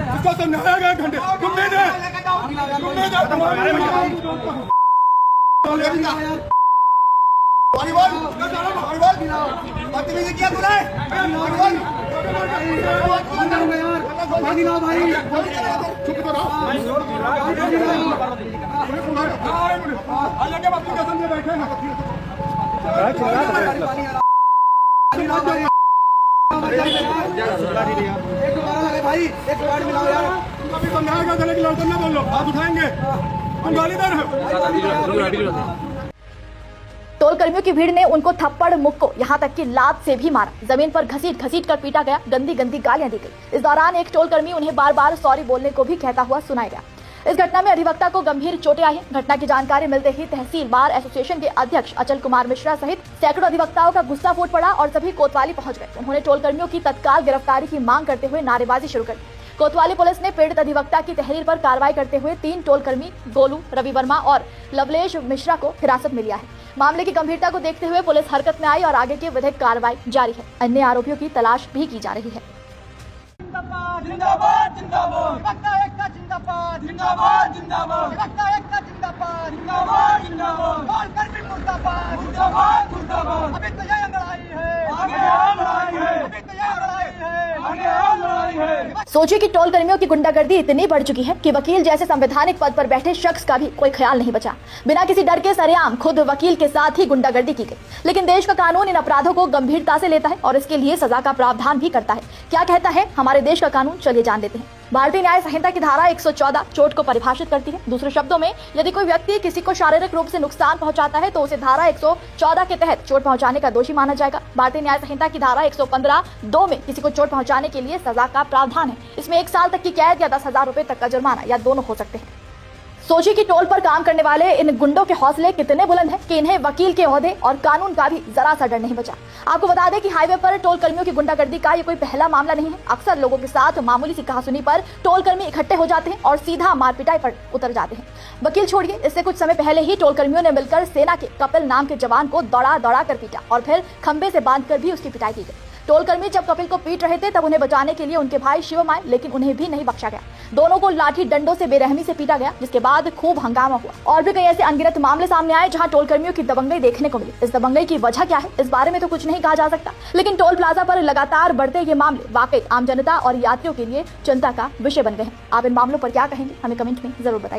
इसको समझाया गया घंटे तुम नहीं दे बदतमीजी किया तूने चुप करो। बैठे भाई एक बार मिलाओ यार, अभी समझाएगा गले की लड़कन ना बोल लो, आप उठाएंगे हम गालीदार हैं। टोल कर्मियों की भीड़ ने उनको थप्पड़ मुक्को यहाँ तक कि लात से भी मारा। जमीन पर घसीट कर पीटा गया। गंदी गालियां दी गई। इस दौरान एक टोल कर्मी उन्हें बार बार सॉरी बोलने को भी कहता हुआ सुनाया गया। इस घटना में अधिवक्ता को गंभीर चोटें आई हैं। घटना की जानकारी मिलते ही तहसील बार एसोसिएशन के अध्यक्ष अचल कुमार मिश्रा सहित सैकड़ों अधिवक्ताओं का गुस्सा फूट पड़ा और सभी कोतवाली पहुंच गए। उन्होंने टोल कर्मियों की तत्काल गिरफ्तारी की मांग करते हुए नारेबाजी शुरू कर दी। कोतवाली पुलिस ने पीड़ित अधिवक्ता की तहरीर पर कार्रवाई करते हुए 3 टोल कर्मी गोलू, रवि वर्मा और लवलेश मिश्रा को हिरासत में लिया है। मामले की गंभीरता को देखते हुए पुलिस हरकत में आई और आगे की विधिक कार्रवाई जारी है। अन्य आरोपियों की तलाश भी की जा रही है। जिंदाबाद जिंदाबाद जिंदाबाद एकता जिंदाबाद जिंदाबाद जिंदाबाद एकता जिंदाबाद जिंदाबाद जिंदाबाद टोल कर्मी मुर्दाबाद मुर्दाबाद मुर्दाबाद अभी तो यह लड़ाई है, आगे लड़ाई है, अभी तो यह लड़ाई है, आगे लड़ाई है। सोचिए कि टोल कर्मियों की गुंडागर्दी इतनी बढ़ चुकी है कि वकील जैसे संवैधानिक पद पर बैठे शख्स का भी कोई ख्याल नहीं बचा। बिना किसी डर के सरेआम खुद वकील के साथ ही गुंडागर्दी की गई। लेकिन देश का कानून इन अपराधों को गंभीरता से लेता है और इसके लिए सजा का प्रावधान भी करता है। क्या कहता है हमारे देश का कानून, चलिए जान लेते हैं। भारतीय न्याय संहिता की धारा 114 चोट को परिभाषित करती है। दूसरे शब्दों में यदि कोई व्यक्ति किसी को शारीरिक रूप से नुकसान पहुंचाता है तो उसे धारा 114 के तहत चोट पहुंचाने का दोषी माना जाएगा। भारतीय न्याय संहिता की धारा 115(2) में किसी को चोट पहुंचाने के लिए सजा का प्रावधान है। इसमें 1 साल तक की कैद या 10,000 रुपए तक का जुर्माना या दोनों हो सकते हैं। सोचिए कि टोल पर काम करने वाले इन गुंडों के हौसले कितने बुलंद हैं कि इन्हें वकील के ओहदे और कानून का भी जरा सा डर नहीं बचा। आपको बता दें कि हाईवे पर टोल कर्मियों की गुंडागर्दी का ये कोई पहला मामला नहीं है। अक्सर लोगों के साथ मामूली सी कहासुनी पर टोल कर्मी इकट्ठे हो जाते हैं और सीधा मारपिटाई पर उतर जाते हैं। वकील छोड़िए, इससे कुछ समय पहले ही टोल कर्मियों ने मिलकर सेना के कपिल नाम के जवान को दौड़ा कर पीटा और फिर खंबे से बांधकर भी उसकी पिटाई की गई। टोल कर्मी जब कपिल को पीट रहे थे तब उन्हें बचाने के लिए उनके भाई शिवम आए, लेकिन उन्हें भी नहीं बख्शा गया। दोनों को लाठी डंडों से बेरहमी से पीटा गया, जिसके बाद खूब हंगामा हुआ। और भी कई ऐसे अनगिनत मामले सामने आए जहां टोल कर्मियों की दबंगई देखने को मिली। इस दबंगई की वजह क्या है, इस बारे में तो कुछ नहीं कहा जा सकता, लेकिन टोल प्लाजा पर लगातार बढ़ते ये मामले वाकई आम जनता और यात्रियों के लिए चिंता का विषय बन गए हैं। आप इन मामलों पर क्या कहेंगे, हमें कमेंट में जरूर बताइए।